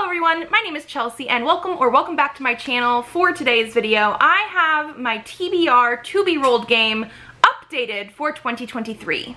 everyone, my name is Chelsea and welcome back to my channel. For today's video, I have my TBR to be rolled game updated for 2023.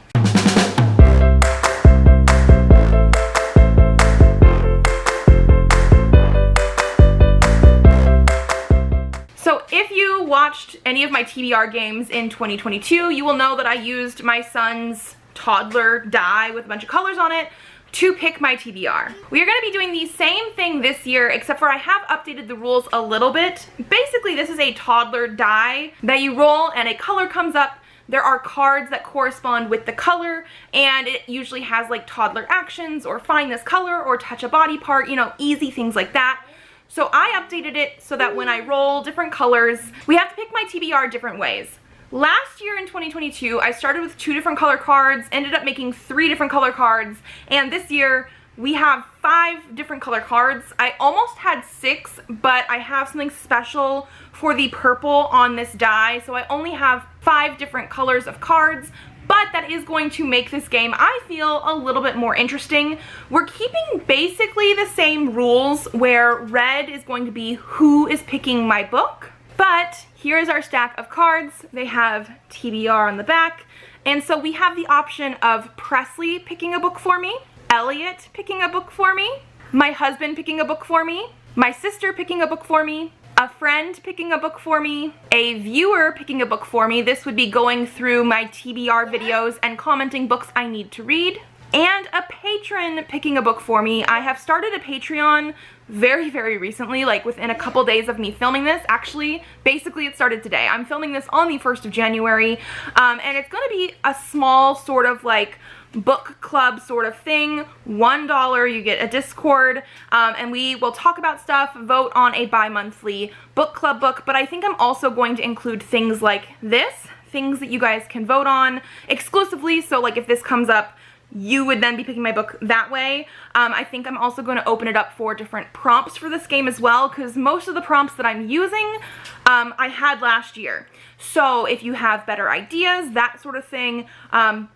So if you watched any of my TBR games in 2022, you will know that I used my son's toddler die with a bunch of colors on it to pick my TBR. We are going to be doing the same thing this year, except for I have updated the rules a little bit. Basically, this is a toddler die that you roll and a color comes up. There are cards that correspond with the color, and it usually has like toddler actions or find this color or touch a body part, you know, easy things like that. So I updated it so that when I roll different colors, we have to pick my TBR different ways. Last year in 2022, I started with 2 different color cards, ended up making 3 different color cards, and this year we have 5 different color cards. I almost had 6, but I have something special for the purple on this die, so I only have 5 different colors of cards, but that is going to make this game, I feel, a little bit more interesting. We're keeping basically the same rules, where red is going to be who is picking my book. But here's our stack of cards. They have TBR on the back. And so we have the option of Presley picking a book for me, Elliot picking a book for me, my husband picking a book for me, my sister picking a book for me, a friend picking a book for me, a viewer picking a book for me. This would be going through my TBR videos and commenting books I need to read, and a patron picking a book for me. I have started a Patreon very recently, like within a couple days of me filming this. Actually, basically it started today. I'm filming this on the 1st of January, and it's gonna be a small sort of like book club sort of thing. $1, you get a Discord, and we will talk about stuff, vote on a bi-monthly book club book, but I think I'm also going to include things like this, things that you guys can vote on exclusively, so like if this comes up, you would then be picking my book that way. I think I'm also going to open it up for different prompts for this game as well, because most of the prompts that I'm using, I had last year. So if you have better ideas, that sort of thing,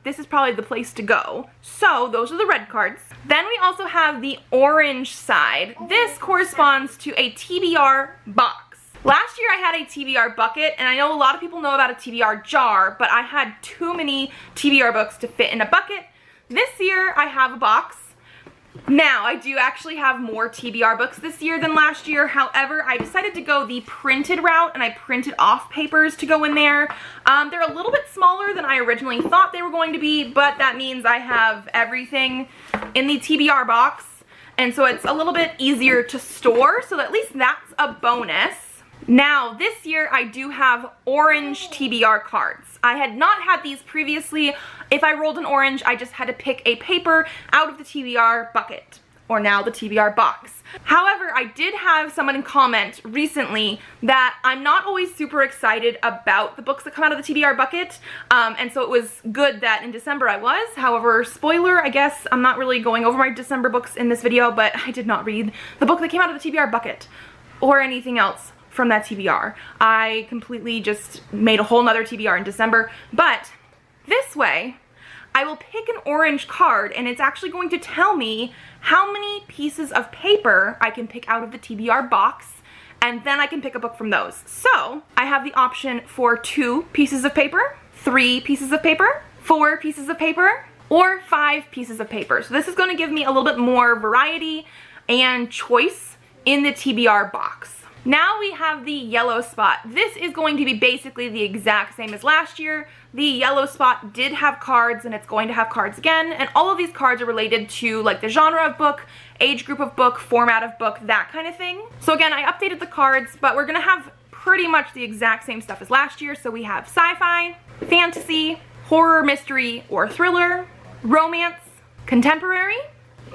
this is probably the place to go. So those are the red cards. Then we also have the orange side. This corresponds to a TBR box. Last year I had a TBR bucket, and I know a lot of people know about a TBR jar, but I had too many TBR books to fit in a bucket. This year I have a box. Now, I do actually have more TBR books this year than last year. However, I decided to go the printed route, and I printed off papers to go in there. They're a little bit smaller than I originally thought they were going to be, but that means I have everything in the TBR box, and so it's a little bit easier to store, so at least that's a bonus. Now, this year I do have orange TBR cards. I had not had these previously. If I rolled an orange, I just had to pick a paper out of the TBR bucket, or now the TBR box. However, I did have someone comment recently that I'm not always super excited about the books that come out of the TBR bucket, and so it was good that in December I was. However, spoiler, I guess I'm not really going over my December books in this video, but I did not read the book that came out of the TBR bucket, or anything else from that TBR. I completely just made a whole nother TBR in December, but this way I will pick an orange card, and it's actually going to tell me how many pieces of paper I can pick out of the TBR box, and then I can pick a book from those. So I have the option for 2 pieces of paper, 3 pieces of paper, 4 pieces of paper, or 5 pieces of paper. So this is going to give me a little bit more variety and choice in the TBR box. Now we have the yellow spot. This is going to be basically the exact same as last year. The yellow spot did have cards, and it's going to have cards again, and all of these cards are related to like the genre of book, age group of book, format of book, that kind of thing. So again, I updated the cards, but we're gonna have pretty much the exact same stuff as last year. So we have sci-fi, fantasy, horror, mystery, or thriller, romance, contemporary,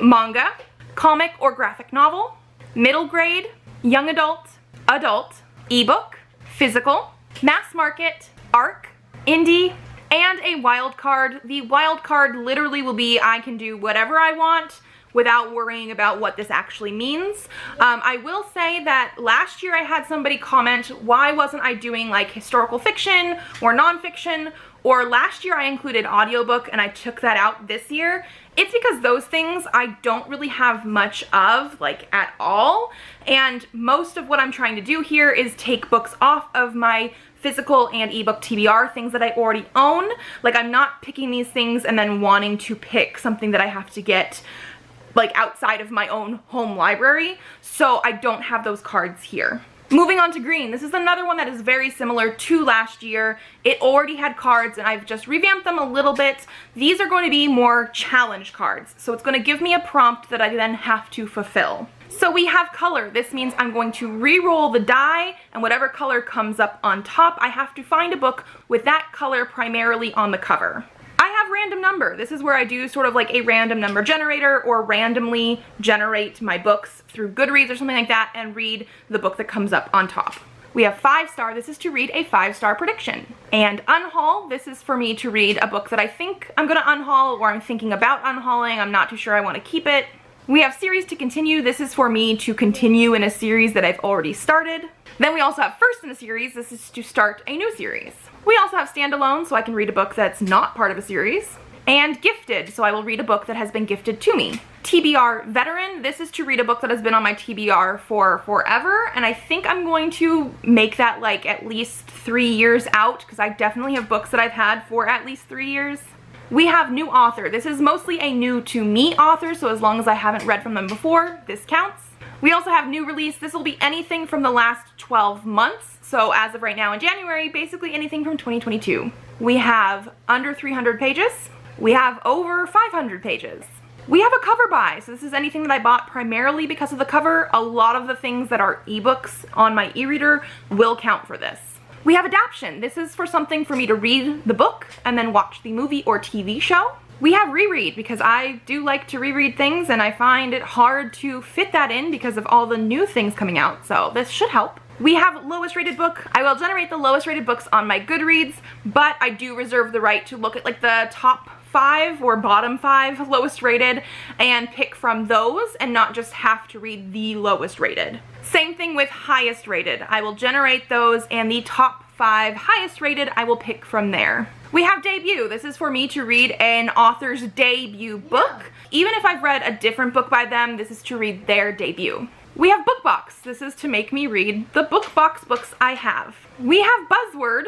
manga, comic or graphic novel, middle grade, young adult, adult, ebook, physical, mass market, ARC, indie, and a wild card. The wild card literally will be I can do whatever I want without worrying about what this actually means. I will say that last year I had somebody comment, why wasn't I doing like historical fiction or nonfiction, or last year I included audiobook and I took that out this year, It's because those things I don't really have much of, like, at all. And most of what I'm trying to do here is take books off of my physical and ebook TBR, things that I already own. Like, I'm not picking these things and then wanting to pick something that I have to get, like, outside of my own home library. So I don't have those cards here. Moving on to green, this is another one that is very similar to last year. It already had cards and I've just revamped them a little bit. These are going to be more challenge cards. So it's going to give me a prompt that I then have to fulfill. So we have color. This means I'm going to re-roll the die, and whatever color comes up on top, I have to find a book with that color primarily on the cover. I have random number. This is where I do sort of like a random number generator, or randomly generate my books through Goodreads or something like that and read the book that comes up on top. We have 5-star. This is to read a 5-star prediction. And unhaul, this is for me to read a book that I think I'm gonna unhaul, or I'm thinking about unhauling. I'm not too sure I want to keep it. We have series to continue. This is for me to continue in a series that I've already started. Then we also have first in a series. This is to start a new series. We also have standalone, so I can read a book that's not part of a series. And gifted, so I will read a book that has been gifted to me. TBR veteran, this is to read a book that has been on my TBR for forever, and I think I'm going to make that like at least 3 years out, because I definitely have books that I've had for at least 3 years. We have new author. This is mostly a new to me author, so as long as I haven't read from them before, this counts. We also have new release. This will be anything from the last 12 months. So as of right now in January, basically anything from 2022. We have under 300 pages. We have over 500 pages. We have a cover buy. So this is anything that I bought primarily because of the cover. A lot of the things that are ebooks on my e-reader will count for this. We have adaptation. This is for something for me to read the book and then watch the movie or TV show. We have reread, because I do like to reread things and I find it hard to fit that in because of all the new things coming out, so this should help. We have lowest rated book. I will generate the lowest rated books on my Goodreads, but I do reserve the right to look at like the top 5 or bottom 5 lowest rated and pick from those and not just have to read the lowest rated. Same thing with highest rated. I will generate those, and the top 5 highest rated I will pick from there. We have debut. This is for me to read an author's debut book. Even if I've read a different book by them, this is to read their debut. We have book box. This is to make me read the book box books I have. We have buzzword.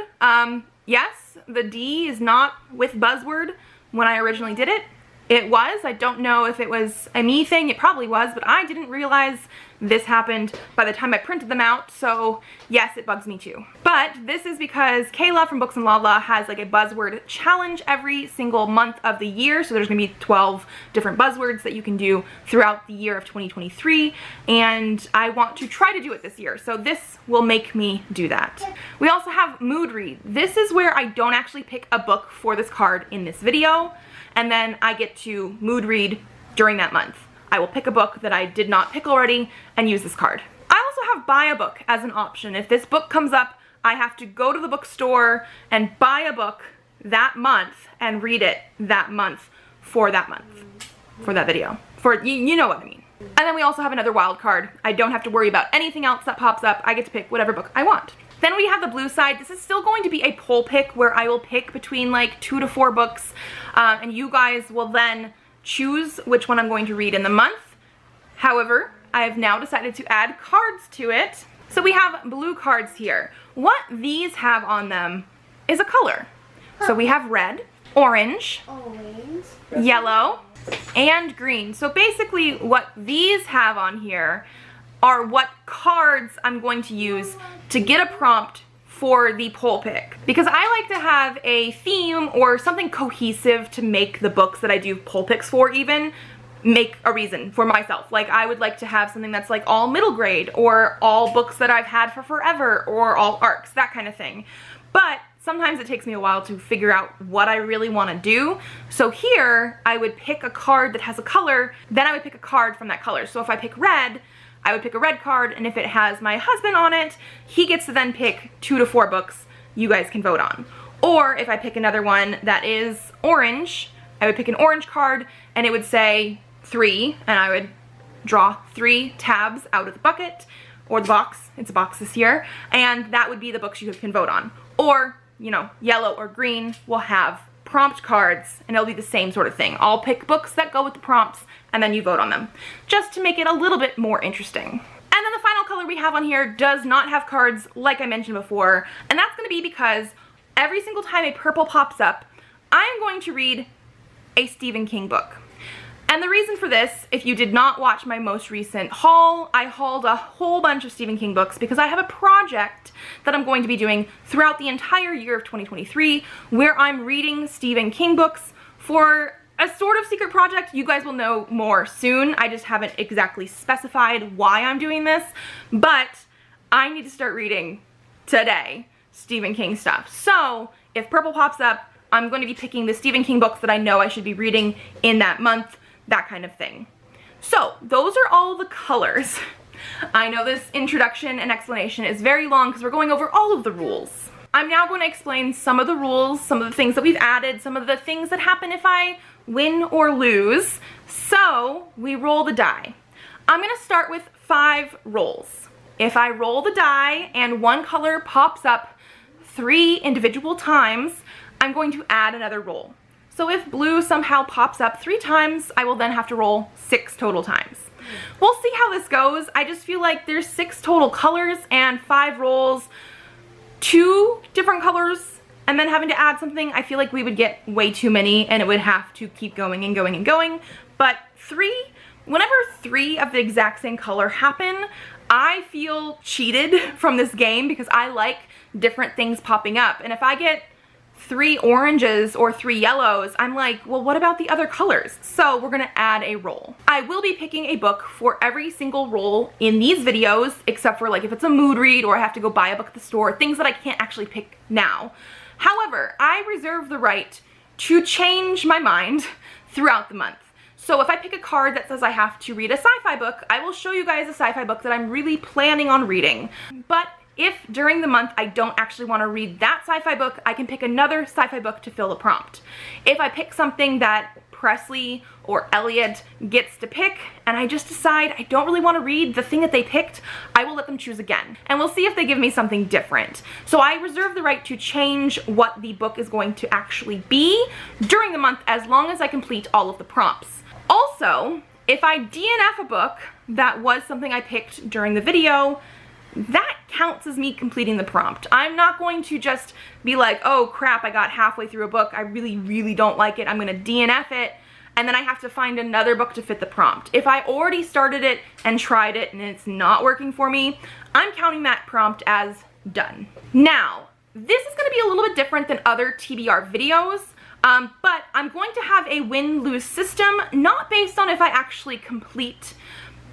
Yes, the D is not with buzzword when I originally did it. It was. I don't know if it was a me thing. It probably was, but I didn't realize this happened by the time I printed them out, so yes, it bugs me too. But this is because Kayla from Books and Lala has like a buzzword challenge every single month of the year, so there's gonna be 12 different buzzwords that you can do throughout the year of 2023, and I want to try to do it this year, so this will make me do that. We also have mood read. This is where I don't actually pick a book for this card in this video, and then I get to mood read during that month. I will pick a book that I did not pick already and use this card. I also have buy a book as an option. If this book comes up, I have to go to the bookstore and buy a book that month and read it that month for that video. You know what I mean. And then we also have another wild card. I don't have to worry about anything else that pops up. I get to pick whatever book I want. Then we have the blue side. This is still going to be a poll pick where I will pick between like 2 to 4 books, and you guys will then choose which one I'm going to read in the month. However, I have now decided to add cards to it. So we have blue cards here. What these have on them is a color. So we have red, orange, yellow, and green. So basically what these have on here are what cards I'm going to use to get a prompt for the poll pick, because I like to have a theme or something cohesive to make the books that I do poll picks for even make a reason for myself. Like I would like to have something that's like all middle grade, or all books that I've had for forever, or all arcs, that kind of thing. But sometimes it takes me a while to figure out what I really want to do. So here I would pick a card that has a color, then I would pick a card from that color. So if I pick red, I would pick a red card, and if it has my husband on it, he gets to then pick 2 to 4 books you guys can vote on. Or if I pick another one that is orange, I would pick an orange card, and it would say 3, and I would draw 3 tabs out of the bucket, or the box. It's a box this year, and that would be the books you can vote on. Or, you know, yellow or green will have prompt cards, and it'll be the same sort of thing. I'll pick books that go with the prompts, and then you vote on them, just to make it a little bit more interesting. And then the final color we have on here does not have cards like I mentioned before, and that's going to be because every single time a purple pops up, I am going to read a Stephen King book. And the reason for this, if you did not watch my most recent haul, I hauled a whole bunch of Stephen King books because I have a project that I'm going to be doing throughout the entire year of 2023 where I'm reading Stephen King books for a sort of secret project. You guys will know more soon. I just haven't exactly specified why I'm doing this, but I need to start reading today Stephen King stuff. So if purple pops up, I'm going to be picking the Stephen King books that I know I should be reading in that month, that kind of thing. So those are all the colors. I know this introduction and explanation is very long because we're going over all of the rules. I'm now going to explain some of the rules, some of the things that we've added, some of the things that happen if I win or lose. So we roll the die. I'm going to start with 5 rolls. If I roll the die and one color pops up 3 individual times, I'm going to add another roll. So if blue somehow pops up 3 times, I will then have to roll 6 total times. We'll see how this goes. I just feel like there's 6 total colors and 5 rolls, 2 different colors, and then having to add something, I feel like we would get way too many and it would have to keep going and going and going. But 3, whenever 3 of the exact same color happen, I feel cheated from this game because I like different things popping up. And if I get 3 oranges or 3 yellows, I'm like, well, what about the other colors? So we're gonna add a roll. I will be picking a book for every single roll in these videos, except for like if it's a mood read or I have to go buy a book at the store, things that I can't actually pick now. However, I reserve the right to change my mind throughout the month. So if I pick a card that says I have to read a sci-fi book, I will show you guys a sci-fi book that I'm really planning on reading. But if during the month I don't actually want to read that sci-fi book, I can pick another sci-fi book to fill the prompt. If I pick something that Presley or Elliot gets to pick and I just decide I don't really want to read the thing that they picked, I will let them choose again. And we'll see if they give me something different. So I reserve the right to change what the book is going to actually be during the month as long as I complete all of the prompts. Also, if I DNF a book that was something I picked during the video, that counts as me completing the prompt. I'm not going to just be like, oh crap, I got halfway through a book, I really don't like it, I'm gonna DNF it, and then I have to find another book to fit the prompt. If I already started it and tried it and it's not working for me, I'm counting that prompt as done. Now, this is gonna be a little bit different than other TBR videos, but I'm going to have a win-lose system, not based on if I actually complete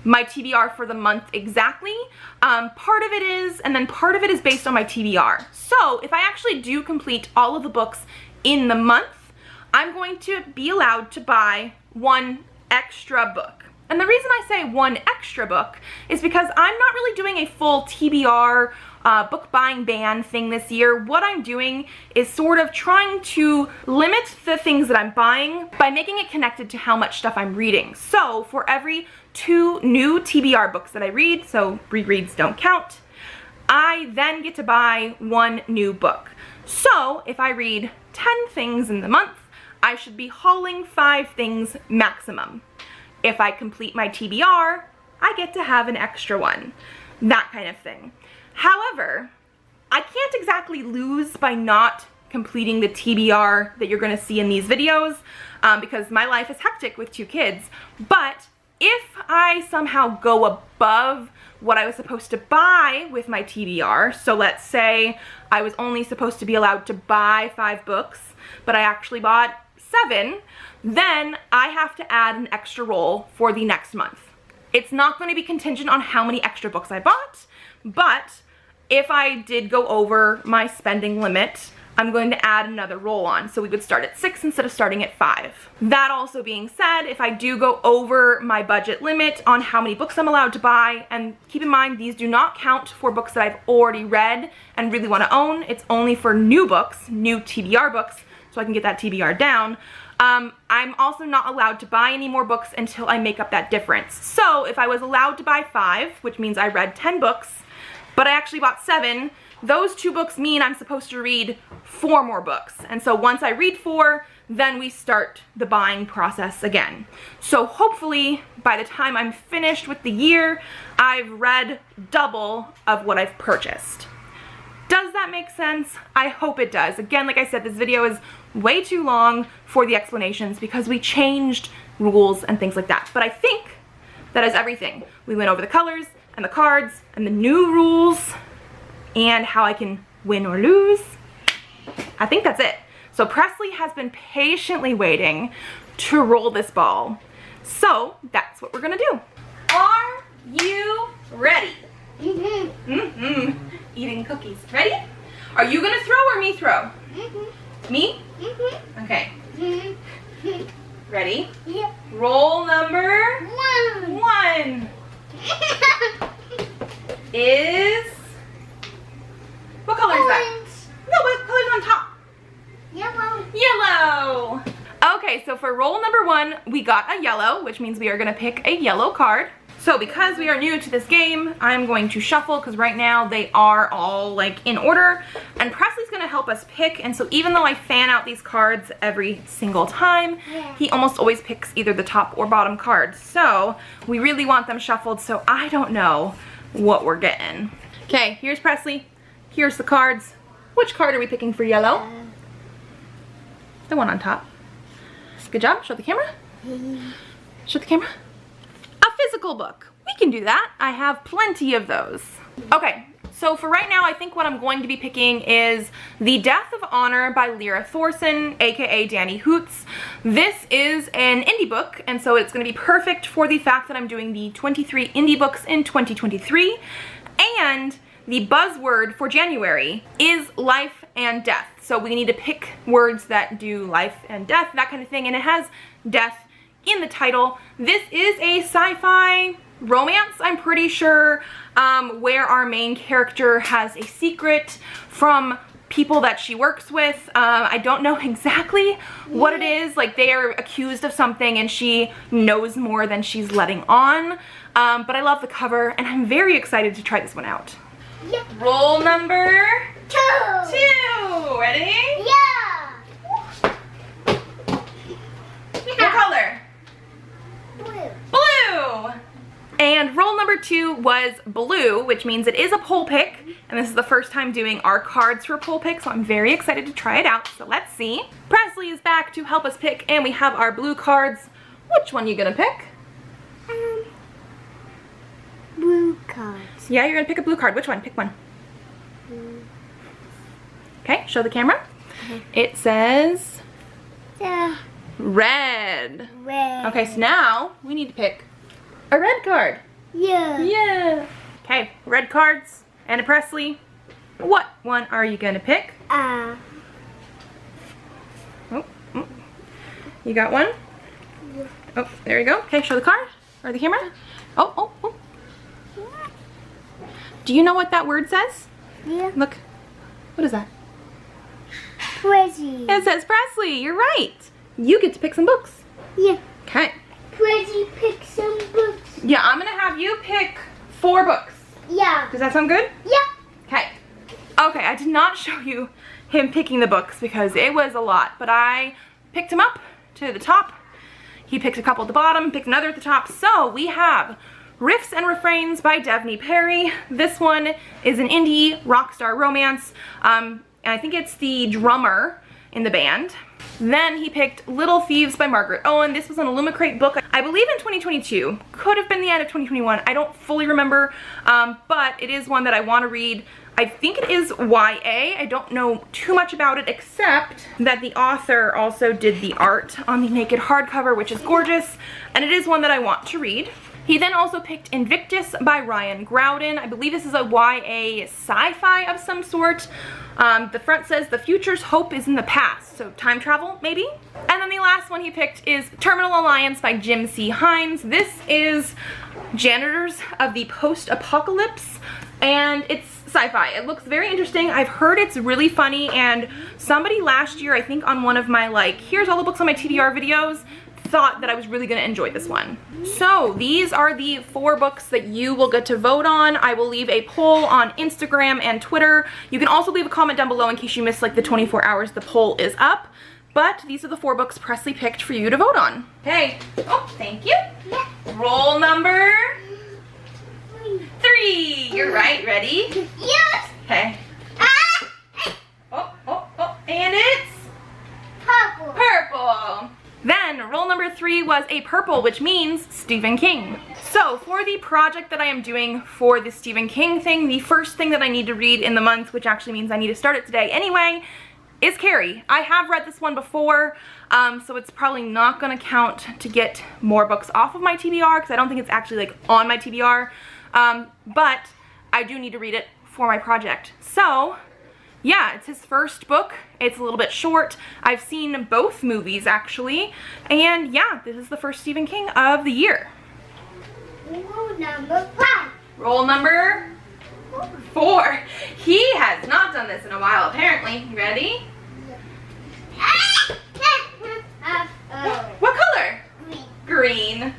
my TBR for the month exactly. Part of it is, and then part of it is based on my TBR. So if I actually do complete all of the books in the month, I'm going to be allowed to buy 1 extra book. And the reason I say 1 extra book is because I'm not really doing a full TBR book buying ban thing this year. What I'm doing is sort of trying to limit the things that I'm buying by making it connected to how much stuff I'm reading. So for every 2 new TBR books that I read, so rereads don't count, I then get to buy 1 new book. So if I read 10 things in the month, I should be hauling 5 things maximum. If I complete my TBR, I get to have an extra one. That kind of thing. However, I can't exactly lose by not completing the TBR that you're gonna see in these videos because my life is hectic with 2 kids. But if I somehow go above what I was supposed to buy with my TBR, so let's say I was only supposed to be allowed to buy 5 books, but I actually bought 7, then I have to add an extra roll for the next month. It's not going to be contingent on how many extra books I bought, but if I did go over my spending limit, I'm going to add another roll on. So we would start at 6 instead of starting at 5. That also being said, if I do go over my budget limit on how many books I'm allowed to buy, and keep in mind these do not count for books that I've already read and really want to own, it's only for new books, new TBR books, so I can get that TBR down. I'm also not allowed to buy any more books until I make up that difference. So if I was allowed to buy 5, which means I read 10 books, but I actually bought 7, those 2 books mean I'm supposed to read 4 more books. And so once I read 4, then we start the buying process again. So hopefully by the time I'm finished with the year, I've read double of what I've purchased. Does that make sense? I hope it does. Again, like I said, this video is way too long for the explanations because we changed rules and things like that. But I think that is everything. We went over the colors and the cards and the new rules and how I can win or lose. I think that's it. So Presley has been patiently waiting to roll this ball. So that's what we're gonna do. Are you ready? Mm-hmm. Mm-hmm. Eating cookies. Ready? Are you gonna throw or me throw? Mm-hmm. Me? Mm-hmm. Okay. Mm-hmm. Ready? Yep. Roll number 1 is, what color is that? No, what color's on top? Yellow. Yellow. Okay, so for roll number 1, we got a yellow, which means we are gonna pick a yellow card. So because we are new to this game, I'm going to shuffle because right now they are all like in order, and Presley's gonna help us pick. And so even though I fan out these cards every single time, he almost always picks either the top or bottom card. So we really want them shuffled, so I don't know what we're getting. Okay, here's Presley. Here's the cards. Which card are we picking for yellow? The one on top. Good job. Show the camera. Show the camera. A physical book. We can do that. I have plenty of those. Okay, so for right now, I think what I'm going to be picking is The Death of Honor by Lyra Thorson, aka Danny Hoots. This is an indie book, and so it's going to be perfect for the fact that I'm doing the 23 indie books in 2023. And the buzzword for January is life and death. So we need to pick words that do life and death, that kind of thing, and it has death in the title. This is a sci-fi romance, I'm pretty sure, where our main character has a secret from people that she works with. I don't know exactly what it is. Like, they are accused of something and she knows more than she's letting on. But I love the cover and I'm very excited to try this one out. Yep. Roll number 2. Ready? Yeah. What color? Blue. Blue. And roll number 2 was blue, which means it is a poll pick. And this is the first time doing our cards for poll pick, so I'm very excited to try it out. So let's see. Presley is back to help us pick, and we have our blue cards. Which one are you gonna pick? Blue cards. Yeah, you're gonna pick a blue card. Which one? Pick one. Okay, show the camera. It says red. Red. Okay, so now we need to pick a red card. Yeah. Yeah. Okay, red cards. Anna Presley, what one are you gonna pick? Oh. You got one? Yeah. Oh, there you go. Okay, show the card or the camera. Oh. Do you know what that word says? Yeah. Look. What is that? Pretty. It says Presley. You're right. You get to pick some books. Yeah. Okay. Pretty, pick some books. Yeah, I'm gonna have you pick 4 books. Yeah. Does that sound good? Yeah. Okay. Okay, I did not show you him picking the books because it was a lot, but I picked him up to the top. He picked a couple at the bottom, picked another at the top. So we have Riffs and Refrains by Devney Perry. This one is an indie rock star romance. And I think it's the drummer in the band. Then he picked Little Thieves by Margaret Owen. This was an Illumicrate book, I believe in 2022. Could have been the end of 2021. I don't fully remember, but it is one that I want to read. I think it is YA. I don't know too much about it except that the author also did the art on the naked hardcover, which is gorgeous, and it is one that I want to read. He then also picked Invictus by Ryan Groudon. I believe this is a YA sci-fi of some sort. The front says, the future's hope is in the past. So time travel, maybe? And then the last one he picked is Terminal Alliance by Jim C. Hines. This is Janitors of the Post-Apocalypse, and it's sci-fi. It looks very interesting. I've heard it's really funny, and somebody last year, I think on one of my, like, here's all the books on my TBR videos, thought that I was really gonna enjoy this one. So these are the 4 books that you will get to vote on. I will leave a poll on Instagram and Twitter. You can also leave a comment down below in case you missed like the 24 hours the poll is up. But these are the 4 books Presley picked for you to vote on. Okay. Oh, thank you. Roll number 3. You're right. Ready? Yes. Okay. Oh, and it's Purple. purple. Then roll number 3 was a purple, which means Stephen King. So for the project that I am doing for the Stephen King thing, the first thing that I need to read in the month, which actually means I need to start it today anyway, is Carrie. I have read this one before, so it's probably not gonna count to get more books off of my TBR because I don't think it's actually like on my TBR, but I do need to read it for my project. So yeah, it's his first book. It's a little bit short. I've seen both movies actually, and yeah, this is the first Stephen King of the year. Roll number 5. Roll number 4. He has not done this in a while apparently. Ready? What color? Green.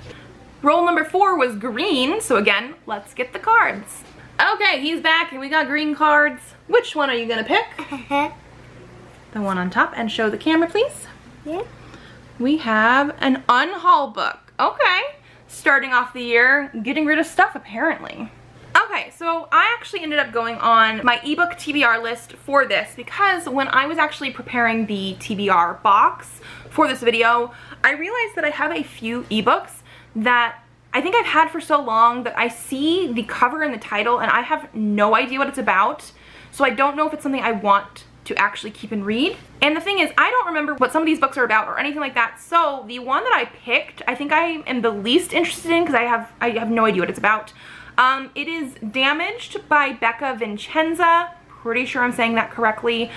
Roll number 4 was green, so again, let's get the cards. Okay, he's back and we got green cards. Which one are you gonna pick? The one on top, and show the camera, please. Yeah. We have an unhaul book. Okay, starting off the year, getting rid of stuff apparently. Okay, so I actually ended up going on my ebook TBR list for this because when I was actually preparing the TBR box for this video, I realized that I have a few ebooks that I think I've had for so long that I see the cover and the title and I have no idea what it's about. So I don't know if it's something I want to actually keep and read. And the thing is, I don't remember what some of these books are about or anything like that. So the one that I picked, I think I am the least interested in because I have no idea what it's about. It is Damaged by Becca Vincenza. Pretty sure I'm saying that correctly.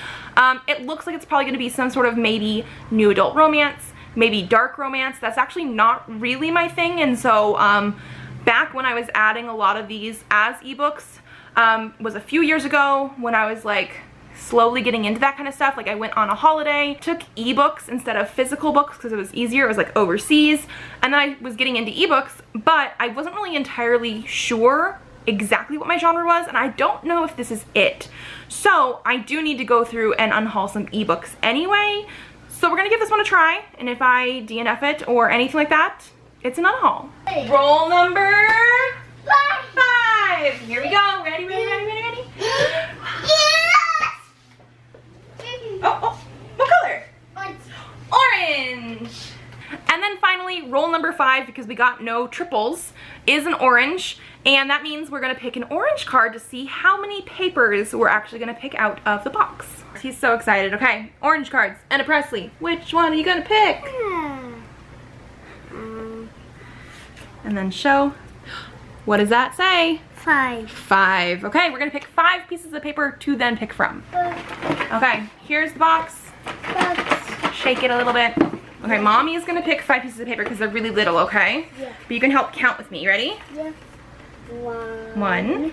It looks like it's probably going to be some sort of maybe new adult romance, maybe dark romance. That's actually not really my thing. And so back when I was adding a lot of these as ebooks was a few years ago when I was like slowly getting into that kind of stuff. Like I went on a holiday, took ebooks instead of physical books because it was easier. It was like overseas, and then I was getting into ebooks, but I wasn't really entirely sure exactly what my genre was, and I don't know if this is it. So I do need to go through and unhaul some ebooks anyway. So we're gonna give this one a try, and if I DNF it or anything like that, it's an unhaul. Roll number 5. Here we go. Ready, ready, ready, ready, ready? Oh, what color? Orange. And then finally, roll number 5, because we got no triples, is an orange. And that means we're gonna pick an orange card to see how many papers we're actually gonna pick out of the box. He's so excited. Okay, orange cards. And a Presley, which one are you gonna pick? And then show. What does that say? 5. 5. Okay, we're gonna pick 5 pieces of paper to then pick from. Okay, here's the box. Shake it a little bit. Okay, Mommy is gonna pick 5 pieces of paper because they're really little, okay? Yeah. But you can help count with me. Ready? Yeah. 1.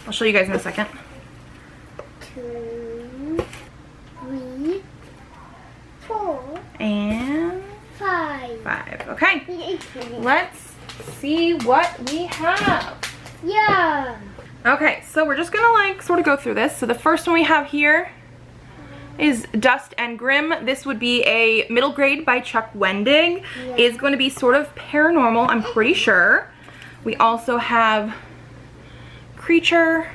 I'll show you guys in a second. 2, 3, 4, And 5. 5. Okay, let's see what we have. Yeah. Okay, so we're just gonna like sort of go through this. So the first one we have here is Dust and Grim. This would be a middle grade by Chuck Wendig. Yeah. Is going to be sort of paranormal, I'm pretty sure. We also have Creature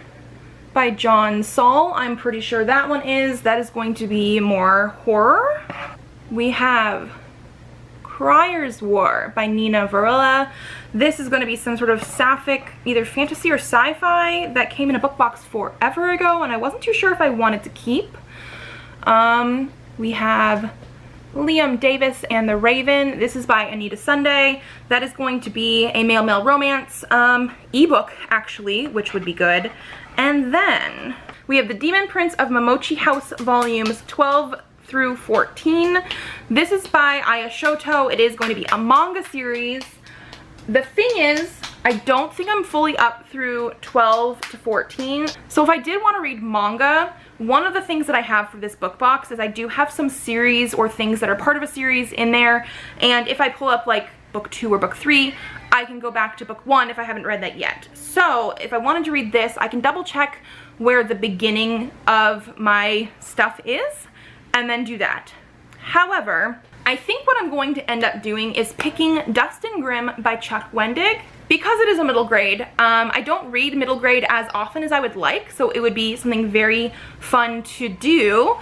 by John Saul. I'm pretty sure that one is. That is going to be more horror. We have Crier's War by Nina Varela. This is going to be some sort of sapphic, either fantasy or sci-fi that came in a book box forever ago, and I wasn't too sure if I wanted to keep. We have Liam Davis and the Raven. This is by Anita Sunday. That is going to be a male-male romance ebook, actually, which would be good. And then we have The Demon Prince of Momochi House volumes 12 through 14. This is by Aya Shoto. It is going to be a manga series. The thing is, I don't think I'm fully up through 12 to 14. So if I did want to read manga, one of the things that I have for this book box is I do have some series or things that are part of a series in there. And if I pull up like book 2 or book 3, I can go back to book 1 if I haven't read that yet. So if I wanted to read this, I can double check where the beginning of my stuff is and then do that. However, I think what I'm going to end up doing is picking Dust and Grimm by Chuck Wendig. Because it is a middle grade, I don't read middle grade as often as I would like, so it would be something very fun to do.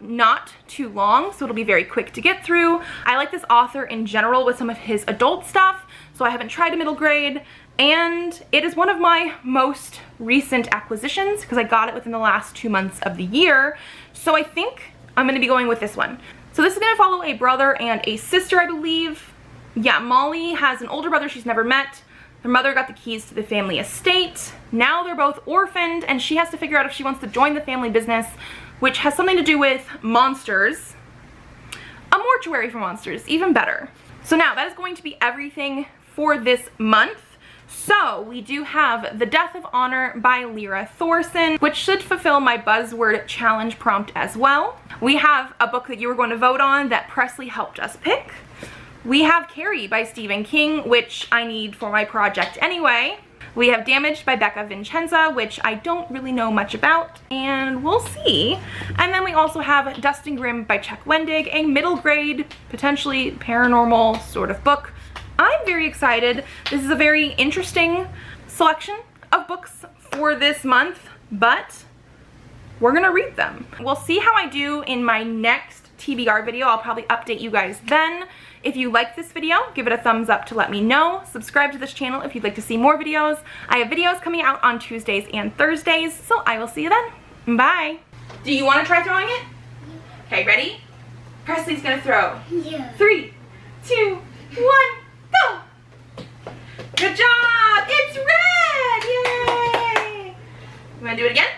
Not too long, so it'll be very quick to get through. I like this author in general with some of his adult stuff, so I haven't tried a middle grade, and it is one of my most recent acquisitions because I got it within the last 2 months of the year, so I think I'm going to be going with this one. So this is going to follow a brother and a sister, I believe. Yeah, Molly has an older brother she's never met. Her mother got the keys to the family estate. Now they're both orphaned, and she has to figure out if she wants to join the family business, which has something to do with monsters. A mortuary for monsters, even better. So now that is going to be everything for this month. So we do have The Death of Honor by Lyra Thorson, which should fulfill my buzzword challenge prompt as well. We have a book that you were going to vote on that Presley helped us pick. We have Carrie by Stephen King, which I need for my project anyway. We have Damaged by Becca Vincenza, which I don't really know much about, and we'll see. And then we also have Dust and Grimm by Chuck Wendig, a middle grade, potentially paranormal sort of book. I'm very excited. This is a very interesting selection of books for this month, but we're gonna read them. We'll see how I do in my next TBR video. I'll probably update you guys then. If you like this video, give it a thumbs up to let me know. Subscribe to this channel if you'd like to see more videos. I have videos coming out on Tuesdays and Thursdays, so I will see you then. Bye. Do you want to try throwing it? Okay, ready? Presley's gonna throw. Yeah. 3, 2, 1, go! Good job! It's red! Yay! You wanna do it again?